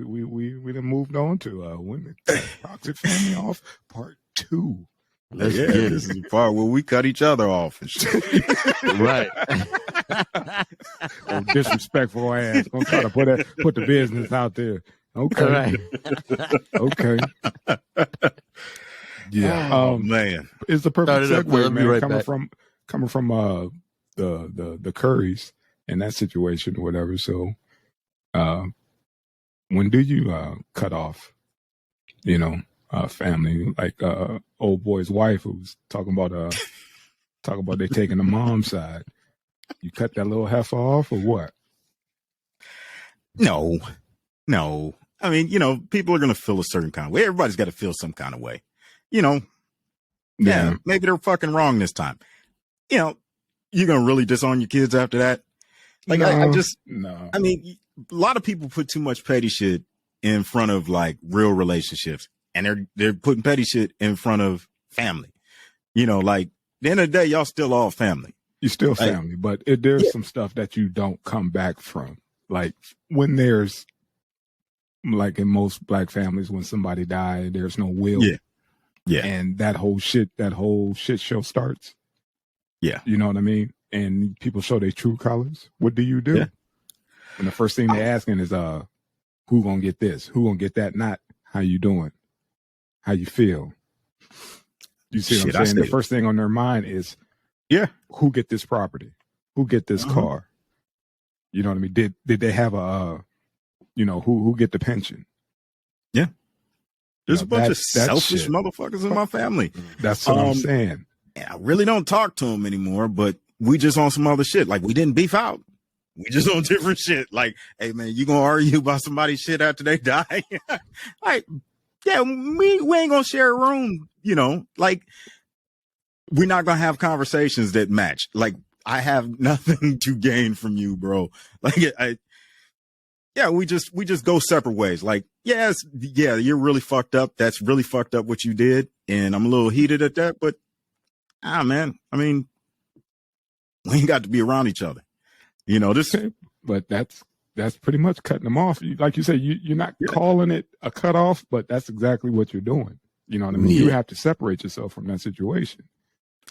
We done moved on to Women Toxic Family Off Part 2. Let's get it. This is the part where we cut each other off and shit. Right. Oh, disrespectful ass. Don't try to put the business out there. Okay. Right. Okay. Yeah. Oh man. It's the perfect Start it up, segue, I'll be man. right coming back. from the Currys and that situation or whatever. So when do you cut off, family, like old boy's wife who's talking about they taking the mom's side? You cut that little heifer off or what? No. I mean, people are gonna feel a certain kind of way. Everybody's got to feel some kind of way. Yeah, maybe they're fucking wrong this time. You're gonna really disown your kids after that. Like, No. I mean, a lot of people put too much petty shit in front of like real relationships, and they're putting petty shit in front of family. Like, at the end of the day, y'all still all family. You're still family, but there's some stuff that you don't come back from. Like when there's, like in most black families, when somebody died, there's no will. Yeah. And that whole shit show starts. Yeah. You know what I mean? And people show their true colors. What do you do? Yeah. And the first thing they're asking is, who gonna get this? Who gonna get that? Not how you doing, how you feel. You see what I'm saying? The first thing on their mind is, who get this property? Who get this car? You know what I mean? Did they have who get the pension? Yeah. There's a bunch of selfish motherfuckers in my family. That's what I'm saying. And I really don't talk to them anymore, but we just on some other shit. Like, we didn't beef out. We just on different shit. Like, hey man, you gonna argue about somebody's shit after they die? Like, yeah, we ain't gonna share a room, like, we're not gonna have conversations that match. Like, I have nothing to gain from you, bro. Like, we just go separate ways. Like, you're really fucked up. That's really fucked up what you did. And I'm a little heated at that, but man, I mean, we ain't got to be around each other. Okay. But that's pretty much cutting them off. Like you said, you're not calling it a cutoff, but that's exactly what you're doing. You know what I mean? You have to separate yourself from that situation.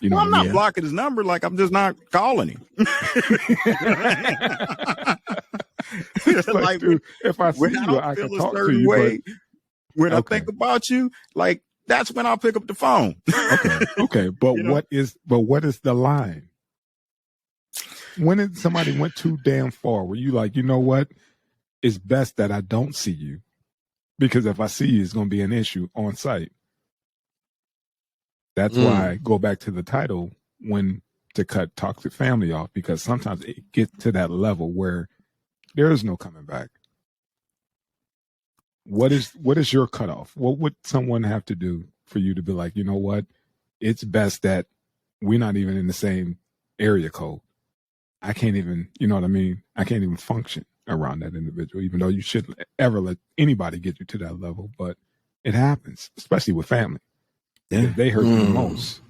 I'm not blocking his number. Like, I'm just not calling him. like, dude, if I see you, I can talk to you. Way, when I think about you, like, that's when I'll pick up the phone. Okay. But what is the line? When did somebody went too damn far? Were you like, you know what? It's best that I don't see you, because if I see you, it's going to be an issue on site. That's why I go back to the title, when to cut toxic family off, because sometimes it gets to that level where there is no coming back. What is your cutoff? What would someone have to do for you to be like, you know what? It's best that we're not even in the same area code. I can't even, you know what I mean? I can't even function around that individual, even though you shouldn't ever let anybody get you to that level. But it happens, especially with family. Yeah. They hurt you the most.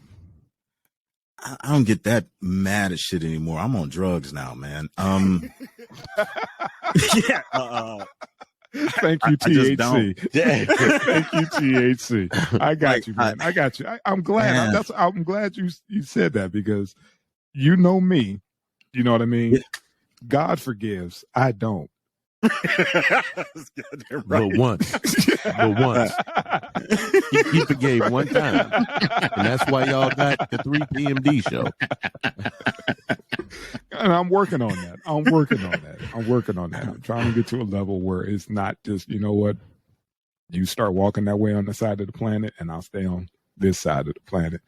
I don't get that mad at shit anymore. I'm on drugs now, man. Thank you, THC. Thank you, THC. I got you, man. I got you. I'm glad. I'm glad you said that, because you know me. You know what I mean? God forgives. I don't. Right. But once. He forgave one time. And that's why y'all got the 3 PMD show. And I'm working on that. I'm trying to get to a level where it's not just, you know what, you start walking that way on the side of the planet, and I'll stay on this side of the planet.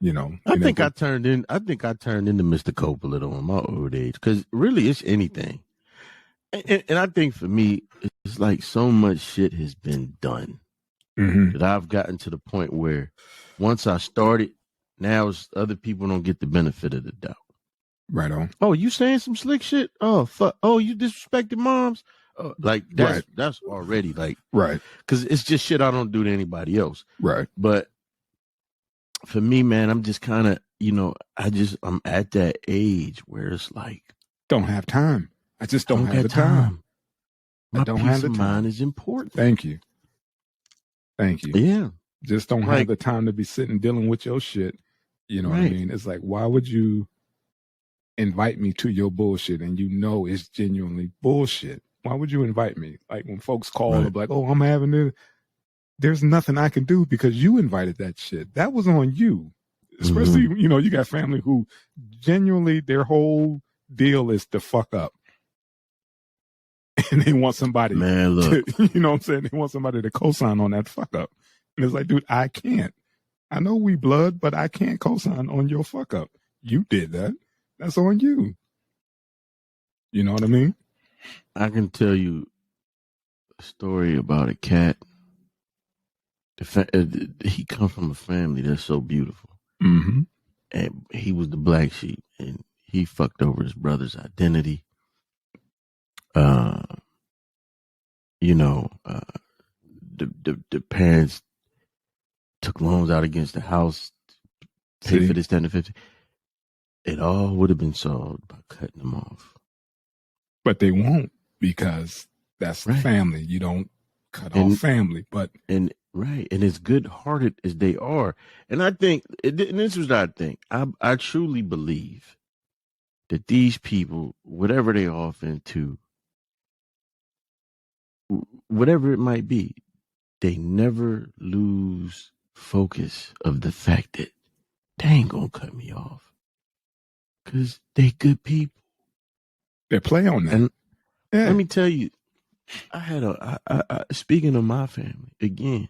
I think I turned into Mr. Coppola in my old age, because really it's anything. And I think for me, it's like so much shit has been done that I've gotten to the point where once I started, now it's other people don't get the benefit of the doubt. Right on. Oh, you saying some slick shit? Oh, fuck. Oh, you disrespected moms? Like, that's already like, right. Because it's just shit I don't do to anybody else. Right. But for me, man, I'm just kind of, I'm at that age where it's like, don't have time. I just don't have the time. My don't have peace the of time. mind is important. Thank you. Thank you. Yeah. Just don't Like- have the time to be sitting dealing with your shit. You know what I Right. mean? It's like, why would you invite me to your bullshit and you know it's genuinely bullshit? Why would you invite me? Like when folks call Right. and be like, oh, I'm having this. There's nothing I can do because you invited that shit. That was on you. Especially, you know, you got family who genuinely their whole deal is to fuck up. And they want somebody Man, look. to, you know what I'm saying? They want somebody to co-sign on that fuck up. And it's like, dude, I can't. I know we blood, but I can't co-sign on your fuck up. You did that. That's on you. You know what I mean? I can tell you a story about a cat. He comes from a family that's so beautiful. Mm-hmm. And he was the black sheep, and he fucked over his brother's identity. You know, the parents took loans out against the house, paid for this, 10 to 50. It all would have been solved by cutting them off. But they won't because that's the Right. family. You don't cut And- off family. But And right, and as good-hearted as they are, and I think, and this is what I think. I truly believe that these people, whatever they off into, whatever it might be, they never lose focus of the fact that they ain't gonna cut me off, cause they good people. they play on that. And yeah. let me tell you, I had speaking of my family again.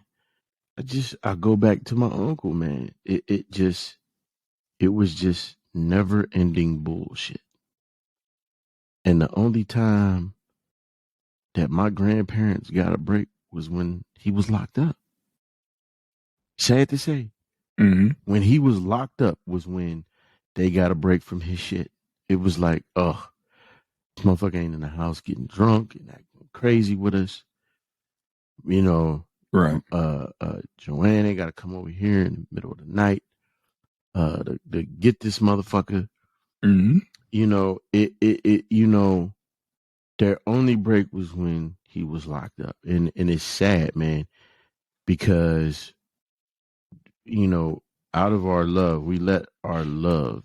I go back to my uncle, man. It was just never ending bullshit. And the only time that my grandparents got a break was when he was locked up. Sad to say, Mm-hmm. when he was locked up was when they got a break from his shit. It was like, this motherfucker ain't in the house getting drunk and acting crazy with us. You know, Right. Joanne ain't got to come over here in the middle of the night to get this motherfucker. Mm-hmm. You know, you know, their only break was when he was locked up. And it's sad, man, because, you know, out of our love, we let our love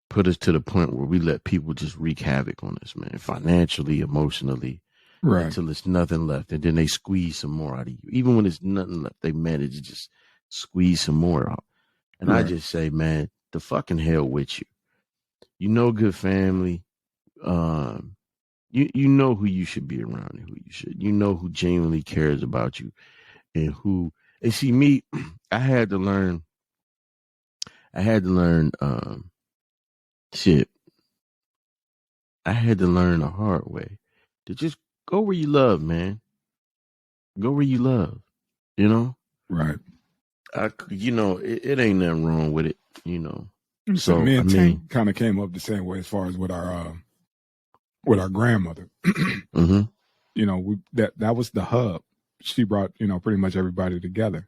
put us to the point where we let people just wreak havoc on us, man, financially, emotionally, Right. until it's nothing left. And then they squeeze some more out of you. Even when it's nothing left, they manage to just squeeze some more out. And I Right. just say, man, the fucking hell with you. You know, good family. You know who you should be around and who you should. You know who genuinely cares about you and who. And see, me, I had to learn. Shit. I had to learn the hard way to just go where you love, man. Go where you love. You know. Right. You know, it ain't nothing wrong with it. You know. So me and I mean- Tank kind of came up the same way as far as with our grandmother. Mm-hmm. You know, that was the hub. She brought, you know, pretty much everybody together.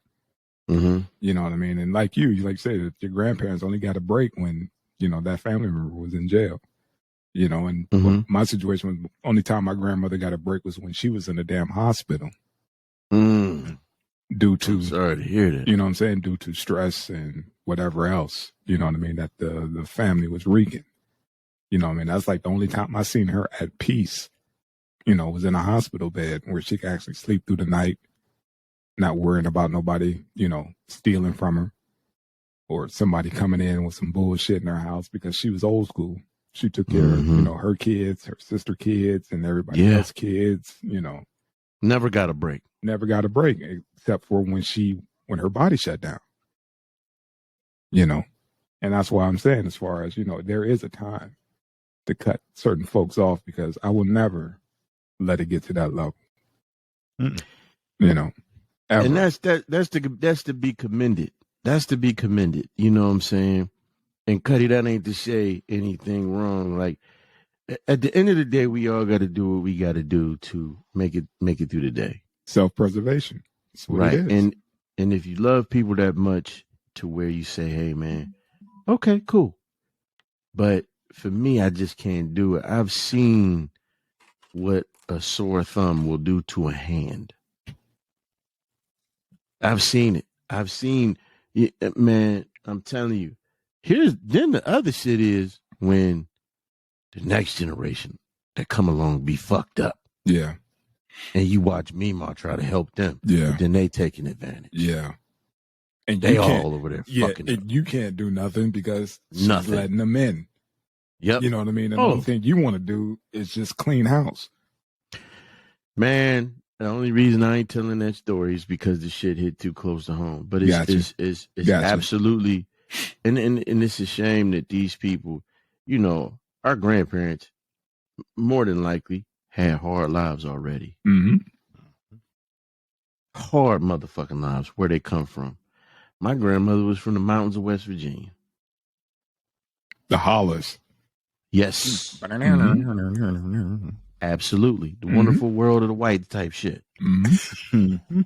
Mm-hmm. You know what I mean? And like you say that your grandparents only got a break when, you know, that family member was in jail. You know, and Mhm. my situation was the only time my grandmother got a break was when she was in a damn hospital due to, I'm sorry to hear that. you know what I'm saying, due to stress and whatever else, you know what I mean, that the family was wreaking. You know what I mean? That's like the only time I seen her at peace, you know, was in a hospital bed where she could actually sleep through the night, not worrying about nobody, you know, stealing from her or somebody coming in with some bullshit in her house because she was old school. She took care of, you Mhm. know, her kids, her sister kids, and everybody Yeah. else's kids, you know, Never got a break. never got a break except for when her body shut down, you know. And that's why I'm saying, as far as, you know, there is a time to cut certain folks off because I will never let it get to that level. Mm-mm. You know, ever. And that's to be commended. That's to be commended. You know what I'm saying? And Cuddy, that ain't to say anything wrong. Like at the end of the day, we all got to do what we got to do to make it through the day. Self-preservation. That's what Right. it is. And if you love people that much to where you say, hey man, okay, cool. But for me, I just can't do it. I've seen what a sore thumb will do to a hand. I've seen it. Man, I'm telling you. Then the other shit is when the next generation that come along be fucked up. Yeah. And you watch Mima try to help them. Yeah. But then they taking advantage. Yeah. And they you can't, all over there yeah, fucking and you can't do nothing because she's Nothing. letting them in. Yep. You know what I mean? And the only thing you want to do is just clean house. Man, the only reason I ain't telling that story is because the shit hit too close to home. But it's absolutely, and it's a shame that these people, you know, our grandparents more than likely had hard lives already. Mm-hmm. Hard motherfucking lives where they come from. My grandmother was from the mountains of West Virginia. The hollers. Yes. Mm-hmm. Absolutely. The wonderful world of the white type shit. Mm-hmm.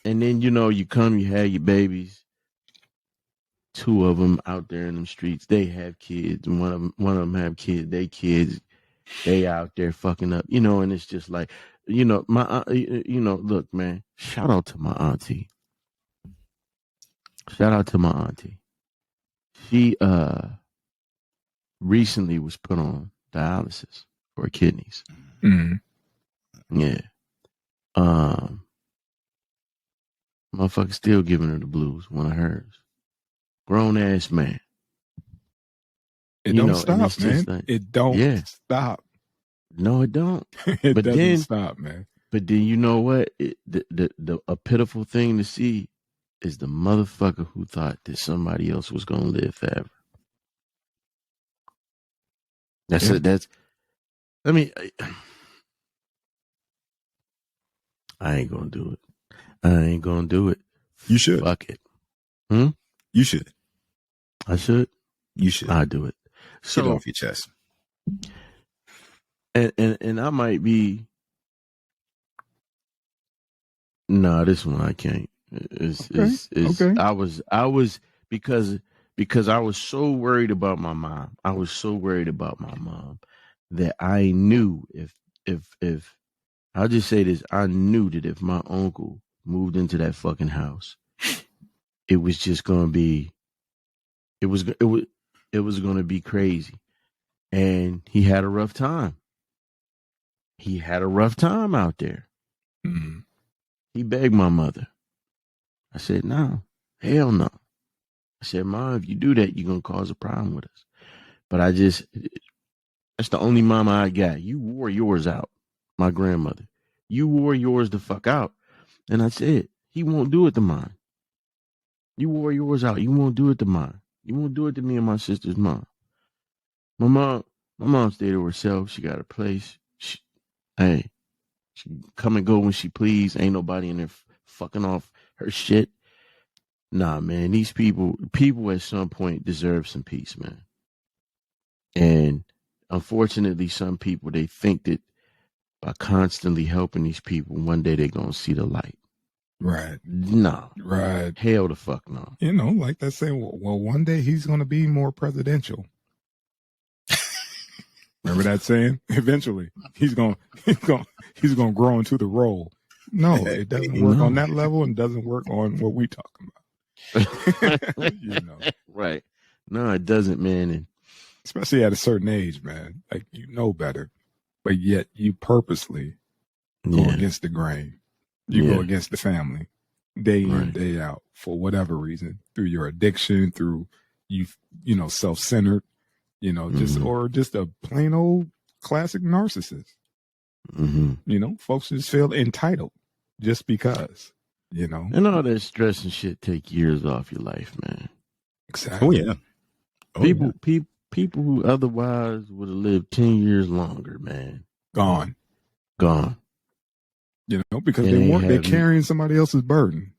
And then, you know, you have your babies. 2 of them out there in them streets. They have kids. And one of them have kids. They out there fucking up. You know, and it's just like, you know, look, man, shout out to my auntie. She recently was put on dialysis for her kidneys. Mm-hmm. Yeah. Motherfucker still giving her the blues, one of hers. Grown ass man. It don't stop, man. Like, it don't stop. No, it don't. It doesn't stop, man. But then you know what? A pitiful thing to see is the motherfucker who thought that somebody else was gonna live forever. I ain't gonna do it. You should. Fuck it. You should. I should. You should. I do it. So get it off your chest. And I might be. No, this one I can't. Okay. I was because I was so worried about my mom. That I knew if I'll just say this, I knew that if my uncle moved into that fucking house, it was just gonna be, it was gonna be crazy, and he had a rough time. He had a rough time out there. Mm-hmm. He begged my mother. I said, no, hell no. I said, Mom, if you do that, you're going to cause a problem with us. But that's the only mama I got. You wore yours out, my grandmother. You wore yours the fuck out. And I said, he won't do it to mine. You wore yours out. You won't do it to mine. You won't do it to me and my sister's mom. My mom stayed to herself. She got a place. She come and go when she please. Ain't nobody in there fucking off her shit. Nah, man, these people at some point deserve some peace, man. And unfortunately, some people, they think that by constantly helping these people, one day they're going to see the light. Right. No. Right. Hell the fuck no. You know, like that saying, well, one day he's going to be more presidential. Remember that saying? Eventually, he's going to grow into the role. No, it doesn't work on that level, and doesn't work on what we talking about. You know, right? No, it doesn't, man. And especially at a certain age, man. Like, you know better, but yet you purposely go against the grain. You go against the family, day in, day out, for whatever reason, through your addiction, through you know, self-centered. You know, or just a plain old classic narcissist. Mm-hmm. You know, folks just feel entitled just because, you know. And all that stress and shit take years off your life, man. Exactly. Oh, yeah. People who otherwise would have lived 10 years longer, man. Gone. You know, because they're carrying somebody else's burden.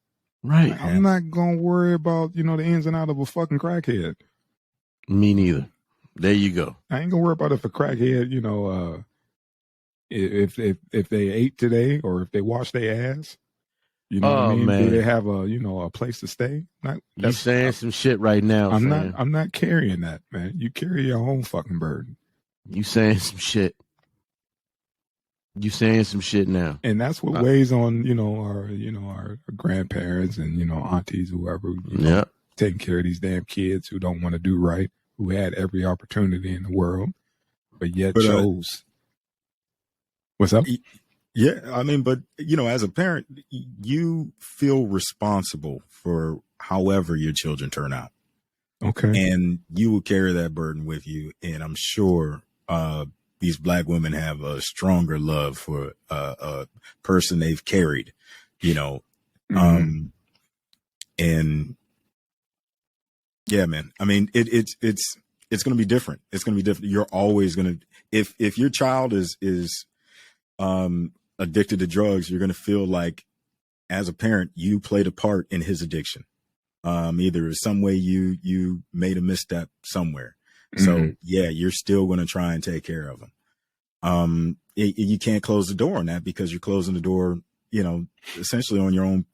Right. Like, I'm not going to worry about, you know, the ins and outs of a fucking crackhead. Me neither. There you go. I ain't gonna worry about if a crackhead, you know, if they ate today or if they washed their ass. You know what I mean? Man. Do they have a place to stay? You saying some shit right now. I'm not carrying that, man. You carry your own fucking burden. You saying some shit. You saying some shit now. And that's what weighs on, our grandparents and, aunties, whoever, taking care of these damn kids who don't want to do right, who had every opportunity in the world, but yet chose. What's up? Yeah, I mean, but as a parent, you feel responsible for however your children turn out. Okay. And you will carry that burden with you. And I'm sure these Black women have a stronger love for a person they've carried, and yeah, man. I mean, it's going to be different. It's going to be different. You're always going to, if your child is addicted to drugs, you're going to feel like as a parent, you played a part in his addiction. Either some way you made a misstep somewhere. So yeah, you're still going to try and take care of them. You can't close the door on that because you're closing the door, essentially on your own,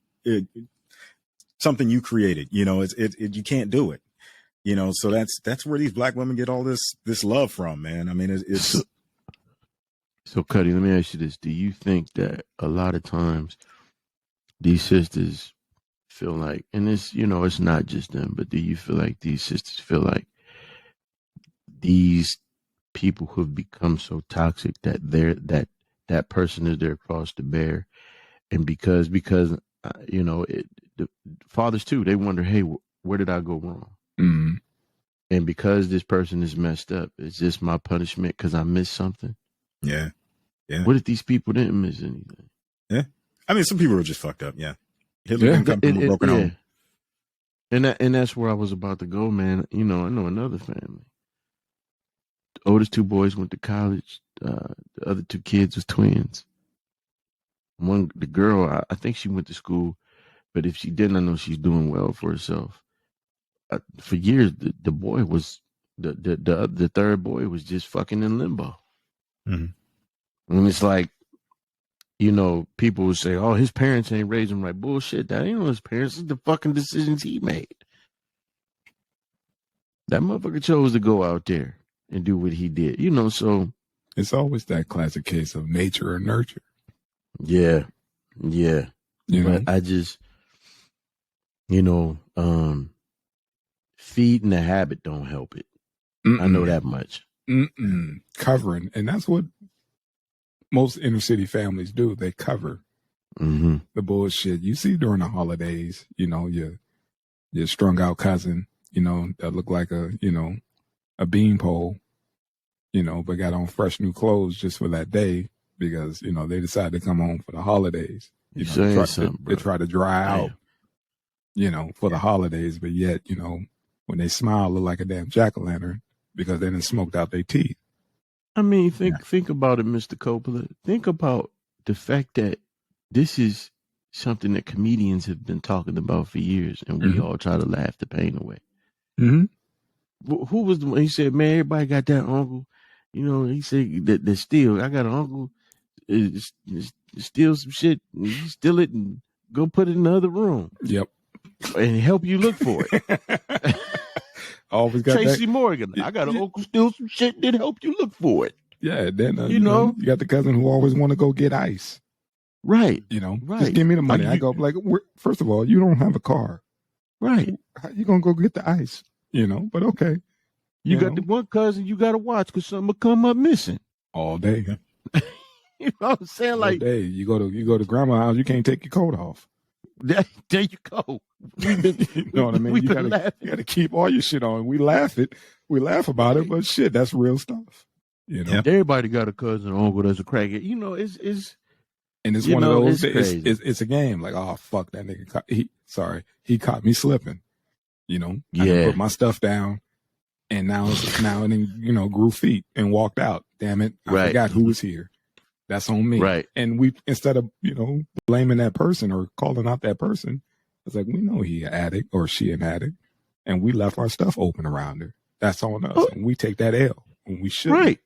something you created, you can't do it, so that's where these Black women get all this love from, man. I mean, it's. So Cuddy, let me ask you this. Do you think that a lot of times these sisters feel like, and it's, it's not just them, but do you feel like these sisters feel like these people who have become so toxic that that person is their cross to bear, and because the fathers too, they wonder, hey, where did I go wrong? Mm. And because this person is messed up, is this my punishment because I missed something? Yeah. What if these people didn't miss anything? Yeah, I mean, some people were just fucked up. Yeah, Hitler didn't come from a broken home. And that's where I was about to go, man. I know another family. The oldest two boys went to college. The other two kids was twins. The girl, I think she went to school, but if she didn't, I know she's doing well for herself. For years, the boy was the third boy was just fucking in limbo. Mm-hmm. And it's like, people would say, oh, his parents ain't raised him right. Bullshit. That ain't his parents. It's the fucking decisions he made. That motherfucker chose to go out there and do what he did, so. It's always that classic case of nature or nurture. Yeah. Yeah. But I just, feeding the habit don't help it. I know that much. Covering. And that's what most inner city families do. They cover the bullshit. You see during the holidays, your strung out cousin, that look like a beanpole, but got on fresh new clothes just for that day because, they decided to come home for the holidays. They try to dry out, for the holidays, but yet, when they smile, look like a damn jack-o'-lantern because they done smoked out their teeth. I mean, think about it, Mr. Coppola. Think about the fact that this is something that comedians have been talking about for years, and we all try to laugh the pain away. Who was the one? He said, man, everybody got that uncle. He said that steal. I got an uncle, steal some shit, and you steal it and go put it in the other room. Yep. And help you look for it. Always got Tracy Morgan. I got an uncle steal some shit that help you look for it. Yeah, then you got the cousin who always want to go get ice. Right. Right. Just give me the money. I go like, first of all, you don't have a car. Right. How you gonna go get the ice? But okay. You got the one cousin you got to watch because something will come up missing all day. You know what I'm saying? All like day. You go to grandma's house, you can't take your coat off. There you go. You know what I mean? You gotta keep all your shit on. We laugh about it, but shit, that's real stuff. Everybody got a cousin or uncle that's a crackhead. It's and it's one of those. It's a game. Like, oh fuck, that nigga. He caught me slipping. I put my stuff down, and now and then grew feet and walked out. Damn it, I forgot who was here. That's on me. Right. And we, instead of, blaming that person or calling out that person, it's like, we know he an addict or she an addict, and we left our stuff open around her. That's on us. And we take that L when we should. Right.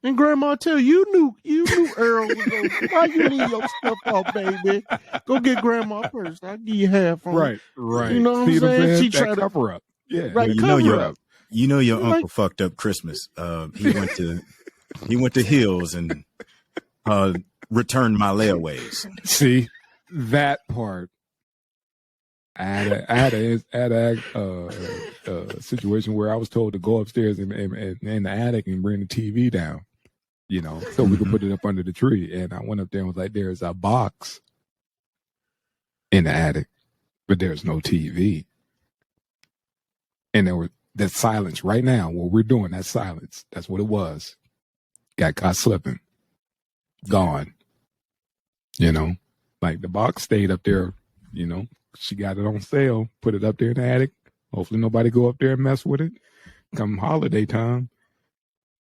And grandma tell you knew Earl was over. Why you leave your stuff off, baby? Go get grandma purse. I'll give you half on it. Right. You know what I'm saying? She tried to cover up. Yeah. Right. Cover up. Your uncle fucked up Christmas. He went to Hills and return my layaways. See, that part. I had a situation where I was told to go upstairs in the attic and bring the TV down, so we could put it up under the tree. And I went up there and was like, there's a box in the attic, but there's no TV. And that silence right now, what we're doing, that silence, that's what it was. Got caught slipping. Gone. Like the box stayed up there, she got it on sale, put it up there in the attic. Hopefully nobody go up there and mess with it. Come holiday time,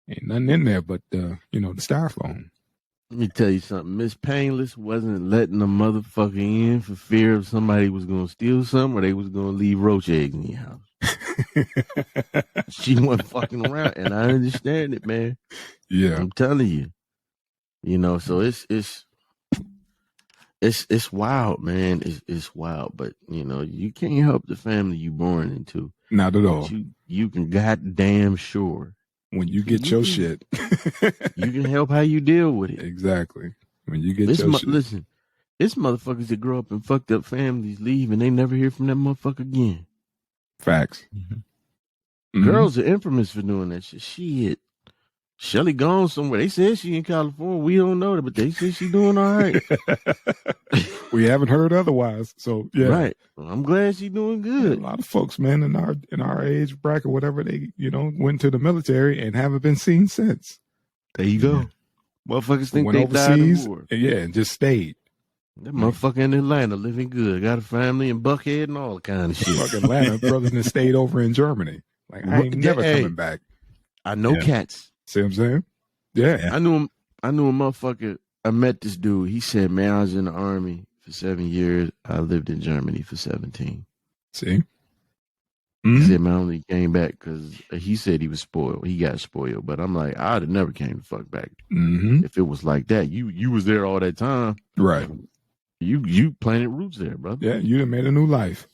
ain't nothing in there but the styrofoam. Let me tell you something. Miss Painless wasn't letting a motherfucker in for fear of somebody was going to steal something or they was going to leave roach eggs in your house. She wasn't fucking around, and I understand it, man. Yeah, I'm telling you. So it's wild, man. It's wild, but you can't help the family you born into. Not at all. You can goddamn sure when you get your shit, you can help how you deal with it. Exactly. When you get your shit. Listen, it's motherfuckers that grow up in fucked up families leave and they never hear from that motherfucker again. Facts. Mm-hmm. Girls are infamous for doing that shit. Shit. Shelly gone somewhere. They said she in California. We don't know that, but they say she doing all right. We haven't heard otherwise. So yeah. Right. Well, I'm glad she doing good. A lot of folks, man, in our age bracket, whatever, they, went to the military and haven't been seen since. There you go. Motherfuckers think went they overseas, died in war. Yeah, and just stayed. That motherfucker in Atlanta living good. Got a family in Buckhead and all kind of shit. Fucking Atlanta, brothers that stayed over in Germany. Like, I ain't never coming back. I know cats. See what I'm saying? Yeah. I knew a motherfucker. I met this dude. He said, man, I was in the army for 7 years. I lived in Germany for 17. See? Mm-hmm. He said, man, I only came back because he said he was spoiled. He got spoiled. But I'm like, I'd have never came the fuck back. Mm-hmm. If it was like that. You was there all that time. Right. You planted roots there, brother. Yeah, you done made a new life.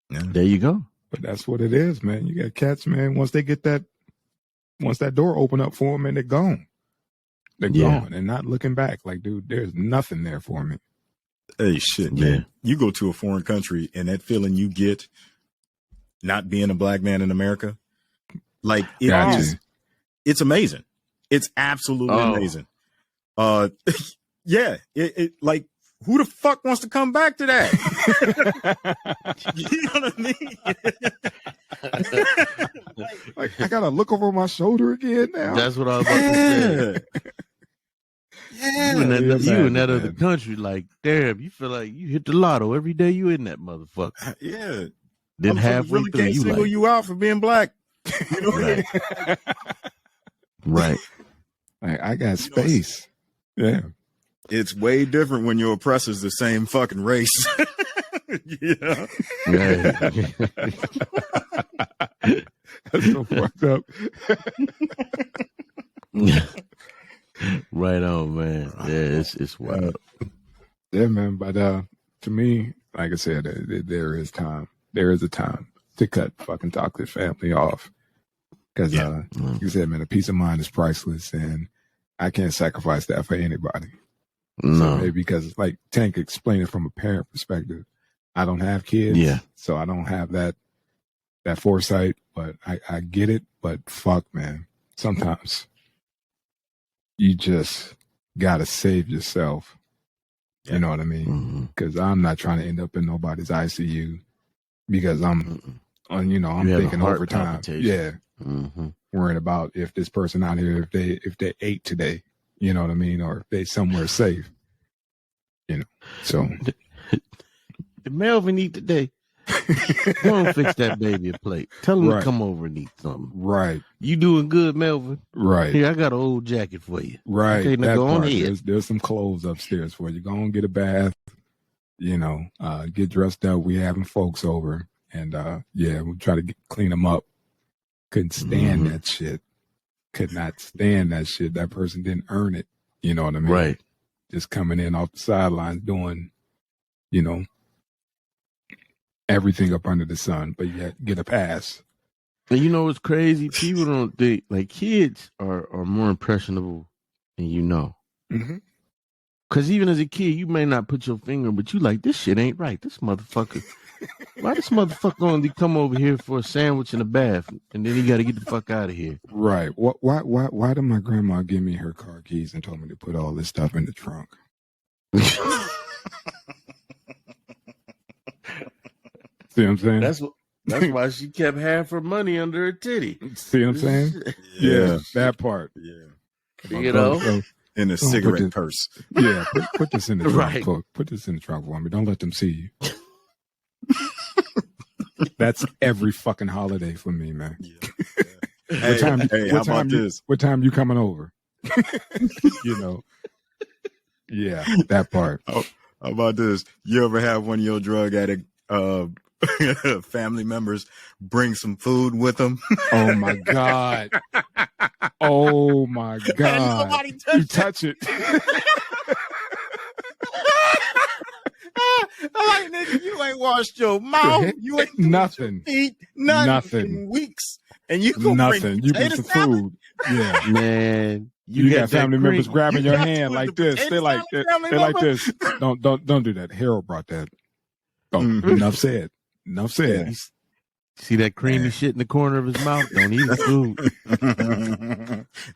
Yeah. There you go. But that's what it is, man. You got cats, man. Once that door open up for them, and they're gone. They're gone and not looking back. Like, dude, there's nothing there for me. Hey, shit, man. You go to a foreign country and that feeling you get not being a black man in America, like it's amazing. It's absolutely amazing. Yeah, it like, who the fuck wants to come back to that? You know what I mean? like, I gotta look over my shoulder again now. That's what I was about to say. Yeah. You in that other country, like, damn, you feel like you hit the lotto every day you in that motherfucker. Yeah. Then halfway really through, can't you single like, you out for being black. You know right. Right. Like, I got space. Yeah. It's way different when your oppressor's the same fucking race. Yeah. That's so fucked up. Right on, man. Yeah, it's wild. Yeah, man. But to me, like I said, there is time. There is a time to cut fucking toxic family off. Because, like you said, man, a peace of mind is priceless, and I can't sacrifice that for anybody. No. So maybe because, like Tank explained it from a parent perspective, I don't have kids, so I don't have that foresight. But I get it. But fuck, man, sometimes you just gotta save yourself. Yeah. You know what I mean? Because I'm not trying to end up in nobody's ICU because I'm thinking overtime. Yeah, worrying about if this person out here, if they ate today. You know what I mean? Or if they somewhere safe. So. Did Melvin eat today? Go and fix that baby a plate. Tell him to come over and eat something. Right. You doing good, Melvin? Right. Here, I got an old jacket for you. Right. Okay, now go on ahead. There's some clothes upstairs for you. Go and get a bath. Get dressed up. We having folks over. And, we'll try to clean them up. Couldn't stand that shit. Could not stand that shit. That person didn't earn it. You know what I mean? Right. Just coming in off the sidelines doing, everything up under the sun, but yet get a pass. And you know what's crazy? People don't think, like, kids are more impressionable than you know. Mm-hmm. Because even as a kid, you may not put your finger, but you like, this shit ain't right. This motherfucker. Why this motherfucker only come over here for a sandwich and a bath, and then he got to get the fuck out of here? Right. Why did my grandma give me her car keys and told me to put all this stuff in the trunk? See what I'm saying? That's why she kept half her money under her titty. See what I'm saying? Yeah, that part. Yeah. You know? So, In a cigarette purse. yeah, put this in the trunk. Right. Put this in the trunk for me. Don't let them see you. That's every fucking holiday for me, man. Yeah. How about this? What time you coming over? You know. Yeah, that part. How about this? You ever have one of your drug addict family members bring some food with them? Oh my God. Oh my God. Somebody You touch it. Like, nigga, you ain't washed your mouth. You ain't nothing. Feet, Nothing. in weeks. And you gonna Nothing. You bring potato some salad? food. Yeah. Man, You got that family cream. members grabbing your got hand to like with the this. They're like potato salad, they're like family this. Don't do that. Harold brought that. Oh, Mhm. enough said. Enough said. See that creamy Man. shit in the corner of his mouth? Don't eat the food.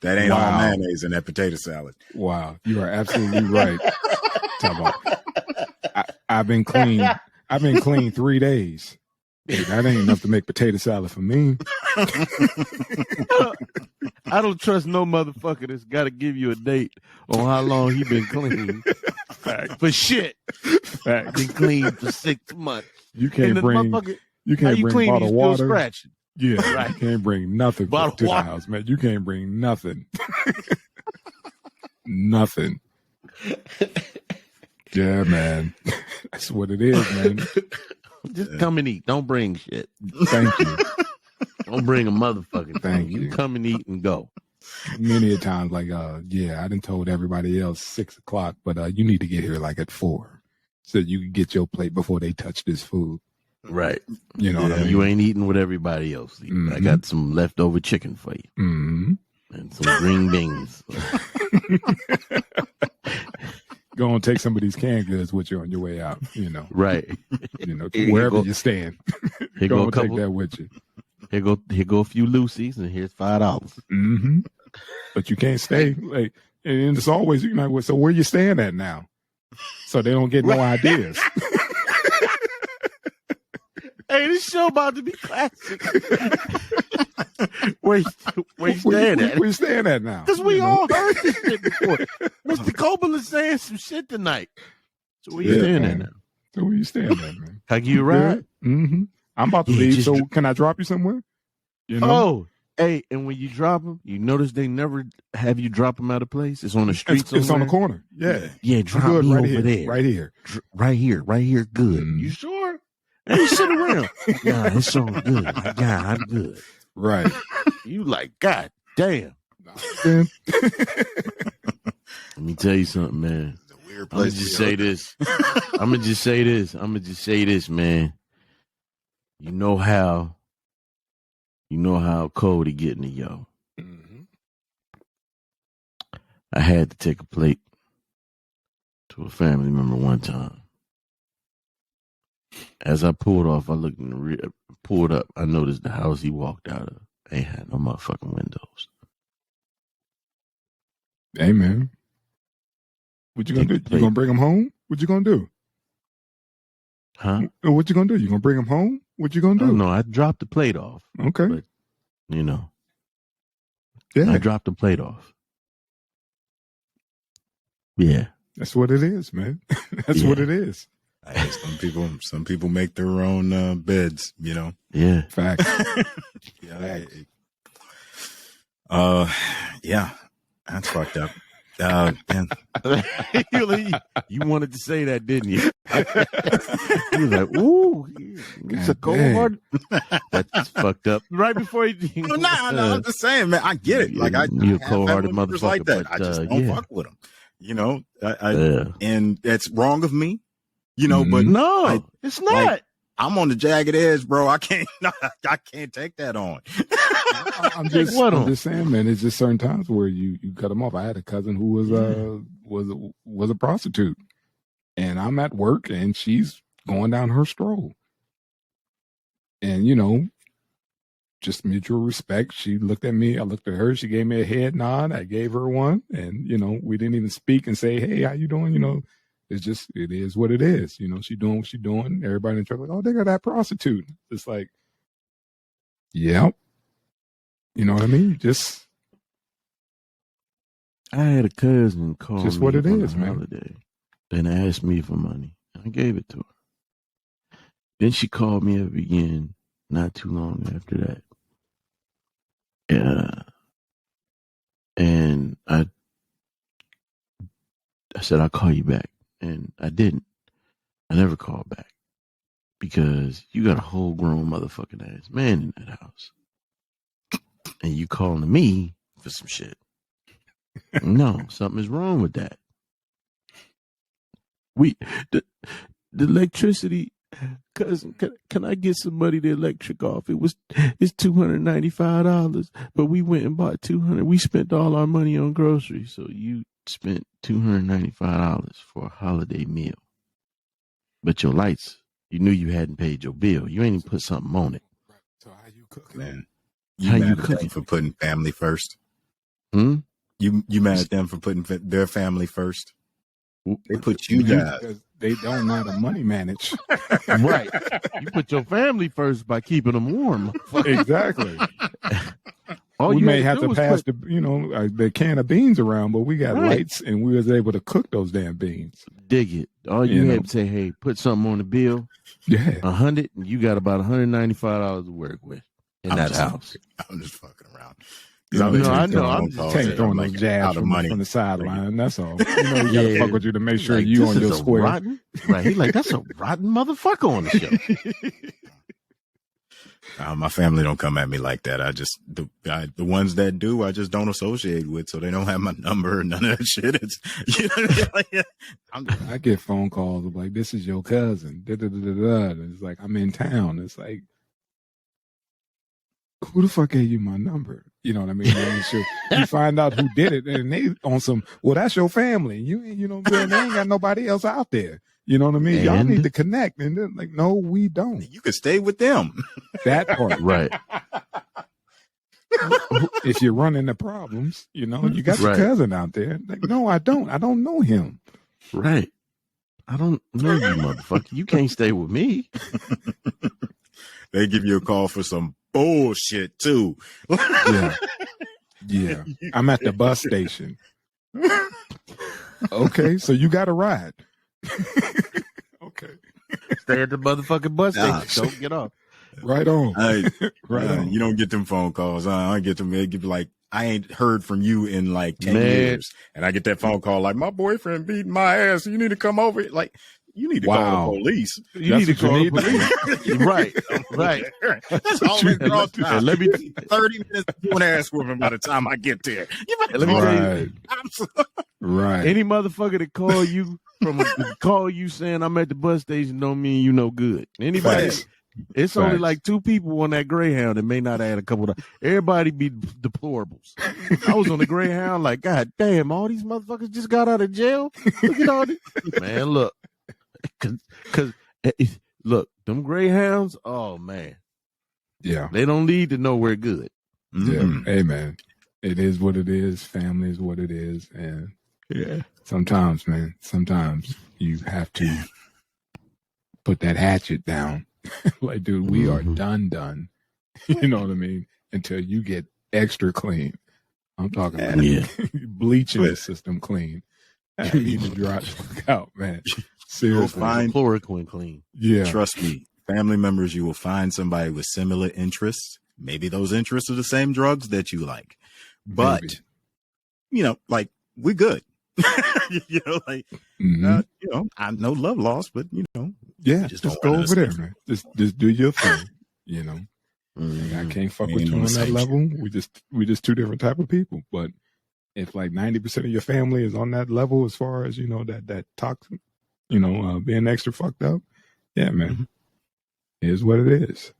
That ain't all Wow. mayonnaise in that potato salad. Wow, you are absolutely right. Talk about, I've been clean. I've been clean 3 days. Hey, that ain't enough to make potato salad for me. I don't trust no motherfucker that's got to give you a date on how long he been clean. Fact. For shit. Fact. Been clean for 6 months. You And can't the bring. motherfucker, You how can't you bring clean? You bottled still water. scratching. Yeah, Right. you can't bring nothing Bottled to the water. house, man. You can't bring nothing. Nothing. Yeah, man. That's what it is, man. Just come and eat. Don't bring shit. Thank you. Don't bring a motherfucking Thank thing. you. You come and eat and go. Many a times, like, yeah, I done told everybody else 6 o'clock, but you need to get here like at 4, so you can get your plate before they touch this food. Right. You know what I mean? You ain't eating what everybody else eats. I Mhm. got some leftover chicken for you Mhm. and some green beans. Go and take some of these canned goods with you on your way out. You know, Right. Here go. wherever you stand. Here Go go a and take couple. that with you. Here go a few Lucy's, and here's $5. Mm-hmm. But you can't stay like, and it's always you know. Well, so where you staying at now? So they don't get no ideas. Hey, this show about to be classic. where you staying at? Where you staying at now? Because we You know? all heard this shit before. Mr. Coppola is saying some shit tonight. So where you Yeah, staying at man. now? So where you staying at, man? Can I give you a ride? Mm-hmm. I'm about to Yeah, leave. just So can I drop you somewhere? You know, Oh, hey, and when you drop them, you notice they never have you drop them at a place. It's on the street it's on the somewhere. corner. Yeah, Yeah, I'm drop good me right over here. there. Right here. Right here. Good. Mhm. You sure? Hey, sit around. Nah, it's all good. I'm good. Right. You like, God damn. Man. Let me tell you something, man. It's a weird I'm gonna place. just to say be. this. I'm gonna just say this, man. You know how cold he getting to yo. Mhm. I had to take a plate to a family member one time. As I pulled off, I looked in the rear, pulled up. I noticed the house he walked out of ain't had no motherfucking windows. Hey, man. What you gonna Take do? the You plate. gonna bring him home? What you gonna do? Huh? What you gonna do? You gonna bring him home? What you gonna do? Oh, no, I dropped the plate off. Okay. But, you know, Yeah. I dropped the plate off. Yeah. That's what it is, man. That's Yeah. what it is. Hey, some people make their own beds, you know. Yeah. Facts. Yeah. Yeah. That's fucked up. Man. You wanted to say that, didn't you? He was like, ooh, he's a God cold heart. That's fucked up. Right before he No, I'm just saying, man. I get it. Like You're a have cold-hearted family members motherfucker, like that. but, I just don't yeah. fuck with them. You know, Yeah. and that's wrong of me. You know, but No, I- it's not. like, I'm on the jagged edge, bro. I can't take that on. I'm just, what I'm on? just saying, man. It's just certain times where you cut them off. I had a cousin who was a prostitute, and I'm at work, and she's going down her stroll, and just mutual respect. She looked at me, I looked at her. She gave me a head nod. I gave her one, and we didn't even speak and say, "Hey, how you doing?" It's just, it is what it is. She doing what she doing. Everybody in the truck like, "Oh, they got that prostitute." It's like, yep. You know what I mean? Just I had a cousin call Just me what it on is, a man. holiday and asked me for money. I gave it to her. Then she called me up again not too long after that. And I said, I'll call you back. And I didn't. I never called back because you got a whole grown motherfucking ass man in that house. And you calling me for some shit. No, something is wrong with that. The electricity, cousin, can I get somebody the electric off? It's $295, but we went and bought $200. We spent all our money on groceries, so you spent $295 for a holiday meal. But your lights, you knew you hadn't paid your bill. You ain't even put something on it. So how you cooking? Man, How mad you at them cooking? for putting family first? Hmm? You mad at them for putting their family first? They put you guys. Because they don't know how to money manage. Right. You put your family first by keeping them warm. Exactly. All We you may had have do to was pass put- the can of beans around, but we got Right. lights, and we was able to cook those damn beans. dig it. All you You had know. to say, hey, put something on the bill. Yeah. 100, and you got about $195 to work with in I'm that just- house. I'm just fucking around. No, I know, I'm just Can't throw those jabs from the sideline. That's all. You gotta Yeah. fuck with you to make sure Like, you this on is your a square. rotten, right? He like, that's a rotten motherfucker on the show. My family don't come at me like that. I just the ones that do, I just don't associate with, so they don't have my number or none of that shit. It's I get phone calls of like, "This is your cousin." Da, da, da, da, da. And it's like, I'm in town. It's like, who the fuck gave you my number? You know what I mean? And sure, you find out who did it, and they on some. Well, that's your family. You know what I'm saying? They ain't got nobody else out there. You know what I mean? Y'all And- need to connect. And they're like, no, we don't. you could stay with them. That part. Right. If you run into problems, you got your Right. cousin out there. Like, no, I don't. I don't know him. Right. I don't know you, motherfucker. You can't stay with me. They give you a call for some bullshit too. Yeah. Yeah. I'm at the bus station. Okay, so you got a ride. Okay. Stay at the motherfucking bus Nah. station. Don't get off. Right on. Hey, Right on. you don't get them phone calls. I get them. They give like, I ain't heard from you in like 10 Man. years, and I get that phone call like, my boyfriend beat my ass. You need to come over. Like, you need to Wow. call the police. You That's need to what you call the need. police. Right. Right. That's always And cross let- and let me- 30 minutes doing ass whooping by the time I get there. You better Let me call tell you- Right. I'm Right. Any motherfucker that call you call you saying I'm at the bus station don't mean you no good. Anybody, Facts. it's only Facts. like 2 people on that Greyhound that may not add a couple of. Everybody be deplorables. I was on the Greyhound like, God damn, all these motherfuckers just got out of jail. Look at all this, man. Look, because look, them Greyhounds. Oh man, Yeah. they don't lead to nowhere good. Yeah. Mm. Hey man. It is what it is. Family is what it is. And Yeah, sometimes, man, you have to put that hatchet down. Like, dude, we are done. You know what I mean? Until you get extra clean. I'm talking about Yeah. bleaching the system clean. You need to dry the fuck out, man. Seriously. find- chloroquine clean. Yeah. Trust me, family members, you will find somebody with similar interests. Maybe those interests are the same drugs that you like, but Maybe. like we're good. Like Mhm. I know love lost, but Yeah, just just don't go run over into there, man. Just do your thing. I Mhm. can't fuck We with ain't you on on the that same level. We just two different type of people. But if like 90% of your family is on that level, as far as that toxic, being extra fucked up, yeah, man, Mhm. it is what it is.